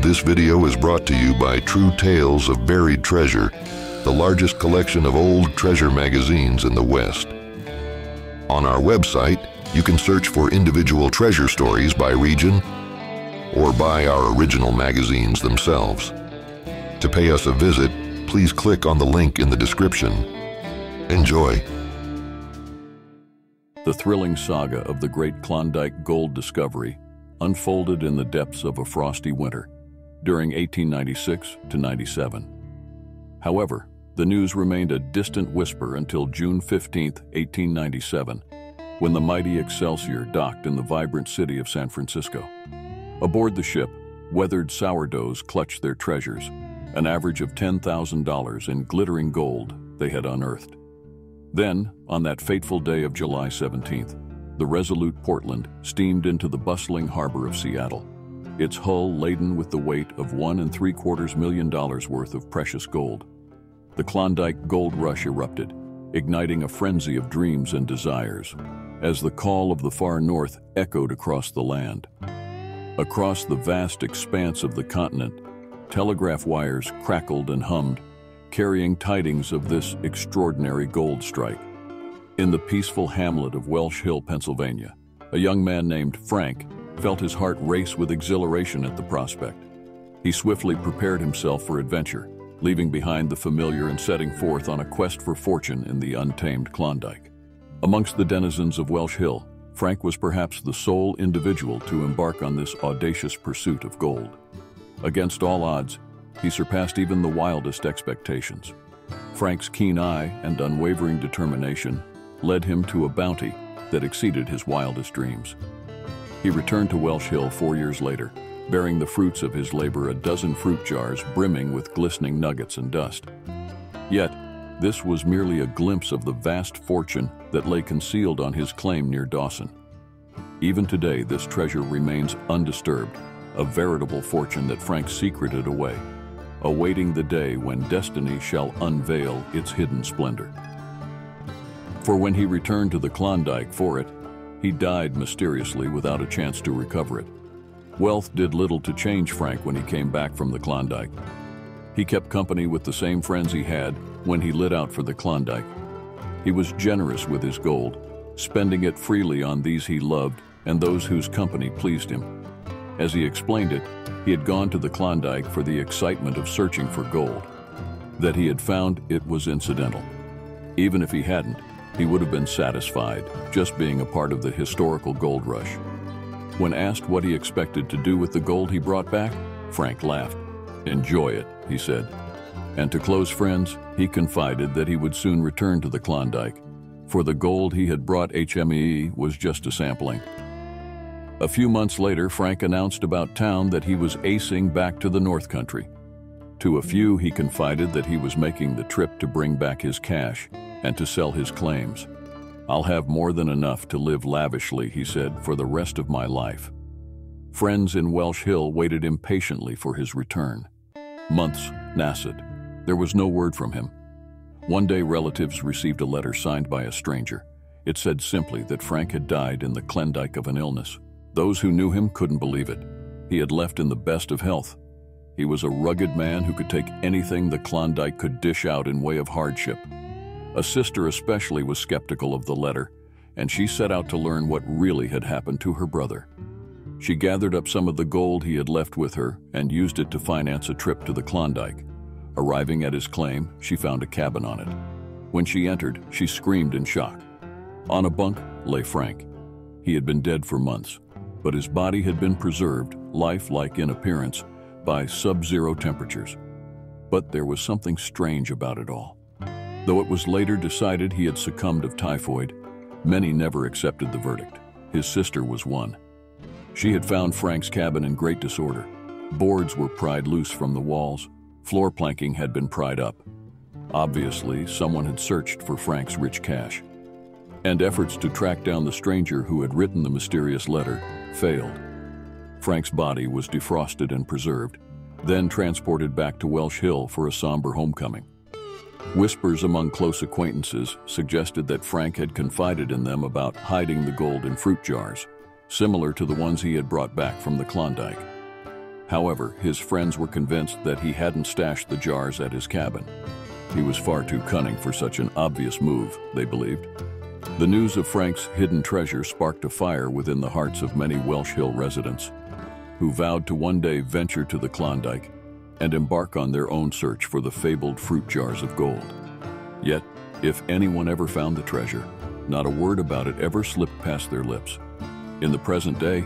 This video is brought to you by True Tales of Buried Treasure, the largest collection of old treasure magazines in the West. On our website, you can search for individual treasure stories by region or by our original magazines themselves. To pay us a visit, please click on the link in the description. Enjoy. The thrilling saga of the great Klondike gold discovery unfolded in the depths of a frosty winter during 1896 to 97. However, the news remained a distant whisper until June 15, 1897, when the mighty Excelsior docked in the vibrant city of San Francisco. Aboard the ship, weathered sourdoughs clutched their treasures, an average of $10,000 in glittering gold they had unearthed. Then, on that fateful day of July 17th, the resolute Portland steamed into the bustling harbor of Seattle, its hull laden with the weight of $1.75 million worth of precious gold. The Klondike gold rush erupted, igniting a frenzy of dreams and desires, as the call of the far north echoed across the land. Across the vast expanse of the continent, telegraph wires crackled and hummed, carrying tidings of this extraordinary gold strike. In the peaceful hamlet of Welsh Hill, Pennsylvania, a young man named Frank felt his heart race with exhilaration at the prospect. He swiftly prepared himself for adventure, leaving behind the familiar and setting forth on a quest for fortune in the untamed Klondike. Amongst the denizens of Welsh Hill, Frank was perhaps the sole individual to embark on this audacious pursuit of gold. Against all odds, he surpassed even the wildest expectations. Frank's keen eye and unwavering determination led him to a bounty that exceeded his wildest dreams. He returned to Welsh Hill 4 years later, bearing the fruits of his labor, a dozen fruit jars brimming with glistening nuggets and dust. Yet, this was merely a glimpse of the vast fortune that lay concealed on his claim near Dawson. Even today, this treasure remains undisturbed, a veritable fortune that Frank secreted away, awaiting the day when destiny shall unveil its hidden splendor. For when he returned to the Klondike for it, he died mysteriously without a chance to recover it. Wealth did little to change Frank when he came back from the Klondike. He kept company with the same friends he had when he lit out for the Klondike. He was generous with his gold, spending it freely on these he loved and those whose company pleased him. As he explained it, he had gone to the Klondike for the excitement of searching for gold. That he had found it was incidental. Even if he hadn't, he would have been satisfied just being a part of the historical gold rush. When asked what he expected to do with the gold he brought back, Frank laughed. "Enjoy it," he said. And to close friends, he confided that he would soon return to the Klondike, for the gold he had brought HME was just a sampling. A few months later, Frank announced about town that he was acing back to the North Country. To a few, he confided that he was making the trip to bring back his cash and to sell his claims. "I'll have more than enough to live lavishly," he said, "for the rest of my life." Friends in Welsh Hill waited impatiently for his return. Months nassed. There was no word from him. One day, relatives received a letter signed by a stranger. It said simply that Frank had died in the Klondike of an illness. Those who knew him couldn't believe it. He had left in the best of health. He was a rugged man who could take anything the Klondike could dish out in way of hardship. A sister especially was skeptical of the letter, and she set out to learn what really had happened to her brother. She gathered up some of the gold he had left with her and used it to finance a trip to the Klondike. Arriving at his claim, she found a cabin on it. When she entered, she screamed in shock. On a bunk lay Frank. He had been dead for months, but his body had been preserved, lifelike in appearance, by sub-zero temperatures. But there was something strange about it all. Though it was later decided he had succumbed of typhoid, many never accepted the verdict. His sister was one. She had found Frank's cabin in great disorder. Boards were pried loose from the walls. Floor planking had been pried up. Obviously, someone had searched for Frank's rich cash. And efforts to track down the stranger who had written the mysterious letter failed. Frank's body was defrosted and preserved, then transported back to Welsh Hill for a somber homecoming. Whispers among close acquaintances suggested that Frank had confided in them about hiding the gold in fruit jars, similar to the ones he had brought back from the Klondike. However, his friends were convinced that he hadn't stashed the jars at his cabin. He was far too cunning for such an obvious move, they believed. The news of Frank's hidden treasure sparked a fire within the hearts of many Welsh Hill residents, who vowed to one day venture to the Klondike and embark on their own search for the fabled fruit jars of gold. Yet, if anyone ever found the treasure, not a word about it ever slipped past their lips. In the present day,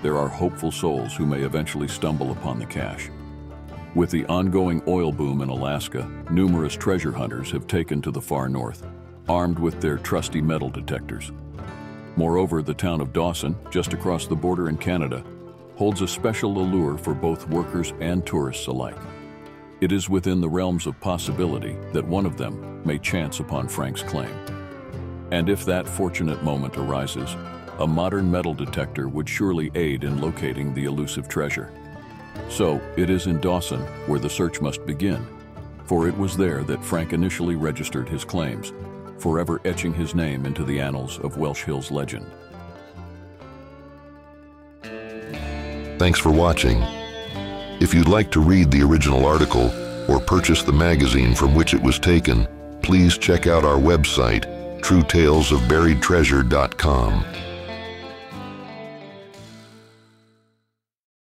there are hopeful souls who may eventually stumble upon the cache. With the ongoing oil boom in Alaska, numerous treasure hunters have taken to the far north, armed with their trusty metal detectors. Moreover, the town of Dawson, just across the border in Canada, holds a special allure for both workers and tourists alike. It is within the realms of possibility that one of them may chance upon Frank's claim. And if that fortunate moment arises, a modern metal detector would surely aid in locating the elusive treasure. So, it is in Dawson where the search must begin, for it was there that Frank initially registered his claims, forever etching his name into the annals of Welsh Hills legend. Thanks for watching. If you'd like to read the original article or purchase the magazine from which it was taken, please check out our website, truetalesofburiedtreasure.com.